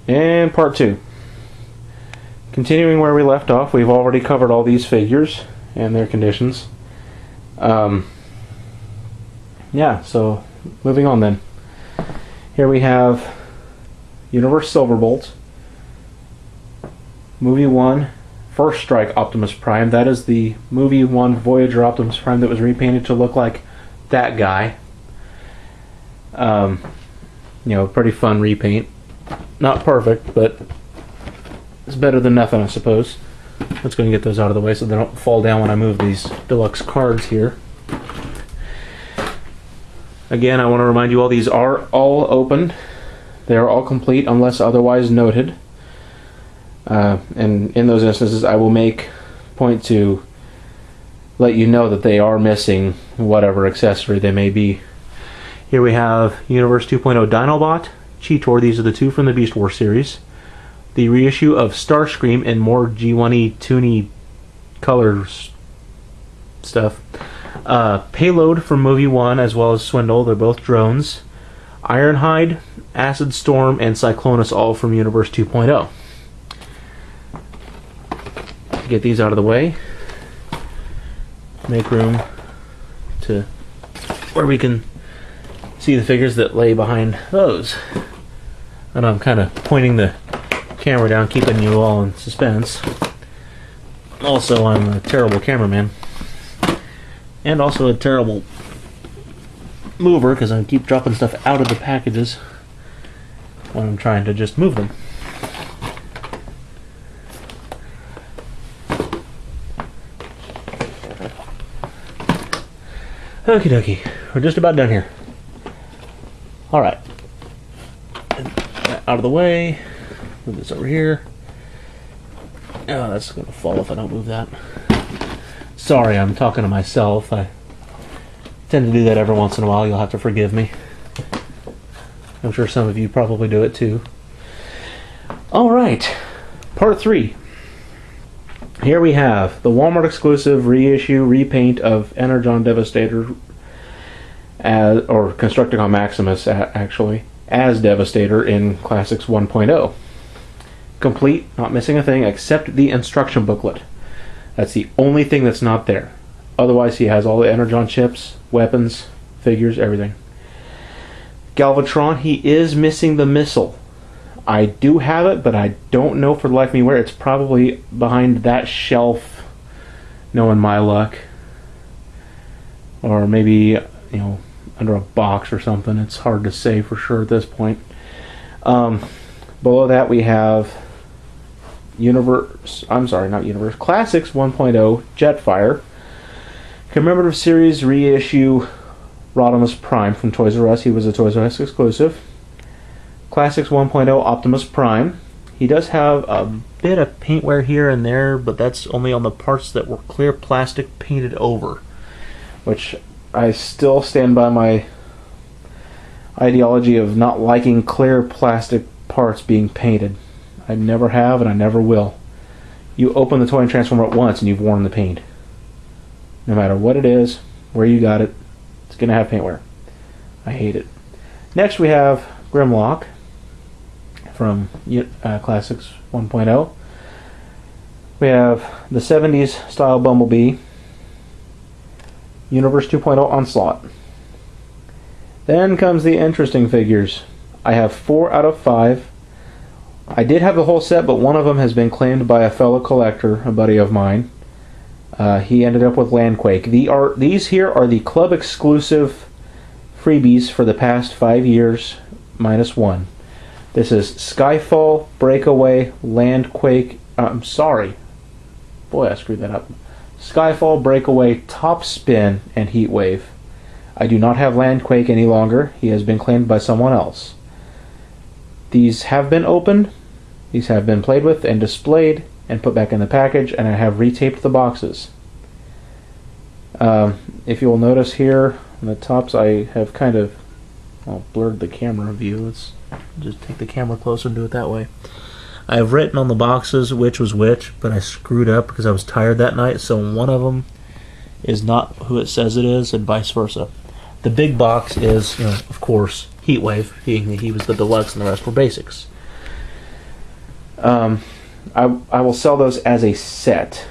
And part 2. Continuing where we left off, we've already covered all these figures and their conditions. Yeah, so moving on then. Here we have Universe Silverbolt, Movie 1, First Strike Optimus Prime. That is the Movie 1 Voyager Optimus Prime that was repainted to look like that guy. Pretty fun repaint. Not perfect, but it's better than nothing, I suppose. Let's go and get those out of the way so they don't fall down when I move these deluxe cards here. Again, I want to remind you all these are all opened. They are all complete unless otherwise noted. And in those instances, I will make point to let you know that they are missing whatever accessory they may be. Here we have Universe 2.0 Dinobot, Cheetor. These are the two from the Beast Wars series. The reissue of Starscream in more G1-y, toony colors stuff. Payload from Movie 1 as well as Swindle. They're both drones. Ironhide, Acid Storm, and Cyclonus, all from Universe 2.0. Get these out of the way. Make room to where we can see the figures that lay behind those. And I'm kind of pointing the camera down, keeping you all in suspense. Also, I'm a terrible cameraman. And also a terrible mover, because I keep dropping stuff out of the packages when I'm trying to just move them. Okie dokie, we're just about done here. Alright. Out of the way. Move this over here. Oh, that's going to fall if I don't move that. Sorry, I'm talking to myself. I tend to do that every once in a while. You'll have to forgive me. I'm sure some of you probably do it too. Alright, part 3. Here we have the Walmart exclusive reissue, repaint of Energon Devastator, or Constructicon Maximus, actually, as Devastator in Classics 1.0. Complete, not missing a thing, except the instruction booklet. That's the only thing that's not there. Otherwise, he has all the Energon chips, weapons, figures, everything. Galvatron, he is missing the missile. I do have it, but I don't know for the life of me where. It's probably behind that shelf, knowing my luck. Or maybe, under a box or something. It's hard to say for sure at this point. Below that we have Classics 1.0 Jetfire. Commemorative Series reissue Rodimus Prime from Toys R Us. He was a Toys R Us exclusive. Classics 1.0 Optimus Prime. He does have a bit of paint wear here and there, but that's only on the parts that were clear plastic painted over, which I still stand by my ideology of not liking clear plastic parts being painted. I never have and I never will. You open the toy and transformer at once and you've worn the paint. No matter what it is, where you got it, it's going to have paint wear. I hate it. Next we have Grimlock from Classics 1.0. We have the 70s style Bumblebee, Universe 2.0 Onslaught. Then comes the interesting figures. I have 4 out of 5. I did have the whole set, but one of them has been claimed by a fellow collector, a buddy of mine. He ended up with Landquake. These here are the club exclusive freebies for the past 5 years, minus 1. This is Skyfall, Breakaway, Landquake. I'm sorry. Boy, I screwed that up. Skyfall, Breakaway, Top Spin, and Heatwave. I do not have Landquake any longer. He has been claimed by someone else. These have been opened. These have been played with and displayed and put back in the package, and I have retaped the boxes. If you'll notice here on the tops, I have kind of blurred the camera view. Let's just take the camera closer and do it that way. I have written on the boxes which was which, but I screwed up because I was tired that night, so one of them is not who it says it is, and vice versa. The big box is, of course, Heatwave, being that he was the deluxe and the rest were basics. Um, I will sell those as a set.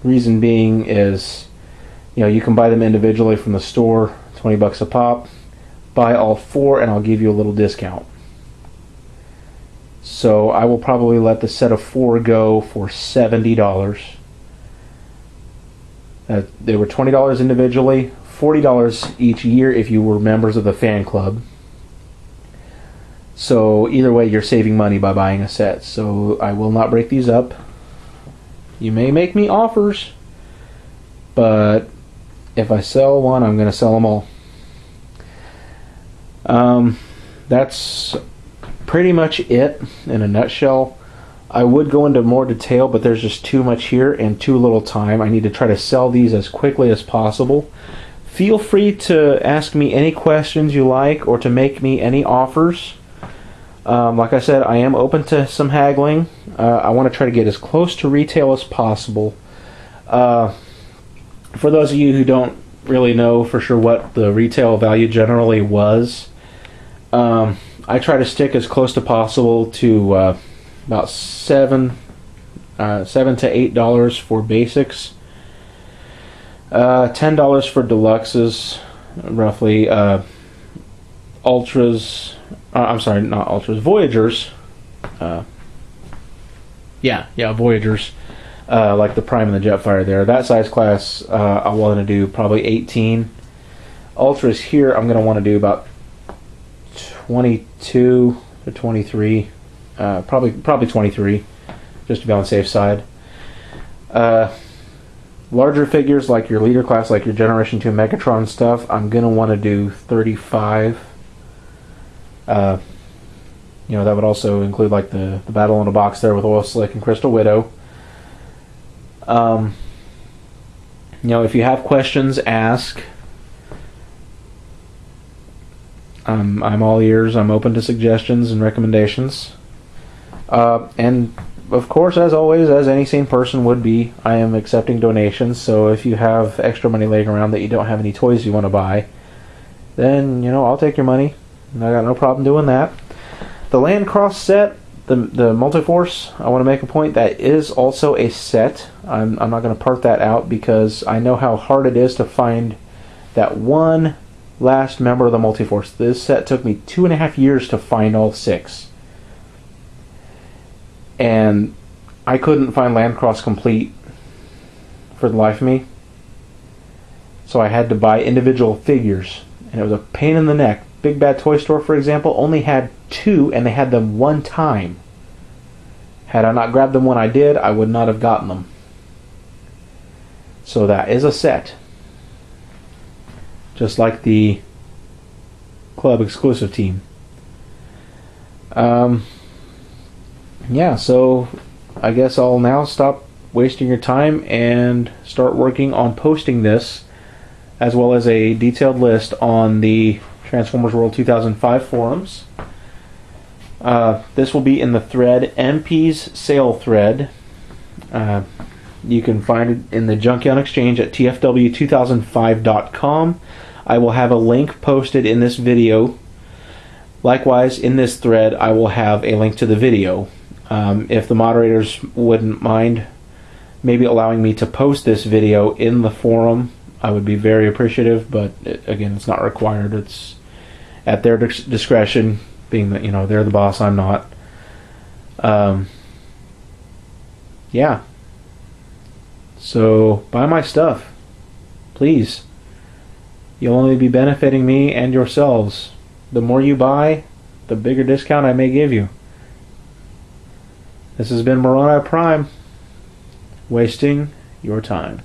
Reason being is, you can buy them individually from the store, $20 a pop. Buy all 4 and I'll give you a little discount. So I will probably let the set of 4 go for $70. They were $20 individually, $40 each year if you were members of the fan club. So either way, you're saving money by buying a set. So I will not break these up. You may make me offers, but if I sell one, I'm going to sell them all. That's pretty much it in a nutshell. I would go into more detail, but there's just too much here and too little time. I need to try to sell these as quickly as possible. Feel free to ask me any questions you like or to make me any offers. Like I said, I am open to some haggling. I want to try to get as close to retail as possible. For those of you who don't really know for sure what the retail value generally was, I try to stick as close to possible to about $7 to $8 for basics, $10 for deluxes, roughly. Ultras, I'm sorry, not Ultras, Voyagers. Voyagers, like the Prime and the Jetfire there. That size class, I want to do probably 18. Ultras here, I'm going to want to do about 22 to 23, probably 23, just to be on the safe side. Larger figures like your leader class, like your Generation 2 Megatron stuff, I'm going to want to do 35. That would also include like the Battle in a Box there with Oil Slick and Crystal Widow. If you have questions, ask. I'm all ears. I'm open to suggestions and recommendations. And of course, as always, as any sane person would be, I am accepting donations. So if you have extra money laying around that you don't have any toys you want to buy, then I'll take your money. I got no problem doing that. The Landcross set, the Multiforce, I want to make a point that is also a set. I'm not going to part that out because I know how hard it is to find that one last member of the Multiforce. This set took me 2.5 years to find all 6. And I couldn't find Landcross complete for the life of me. So I had to buy individual figures. And it was a pain in the neck. Big Bad Toy Store, for example, only had 2 and they had them one time. Had I not grabbed them when I did, I would not have gotten them. So that is a set. Just like the club exclusive team. So I guess I'll now stop wasting your time and start working on posting this, as well as a detailed list on the Transformers World 2005 forums. This will be in the thread MP's sale thread. You can find it in the Junkion Exchange at tfw2005.com. I will have a link posted in this video. Likewise, in this thread, I will have a link to the video. If the moderators wouldn't mind maybe allowing me to post this video in the forum, I would be very appreciative, but again, it's not required. It's at their discretion, being that, they're the boss, I'm not. So, buy my stuff. Please. You'll only be benefiting me and yourselves. The more you buy, the bigger discount I may give you. This has been Moroni Prime, wasting your time.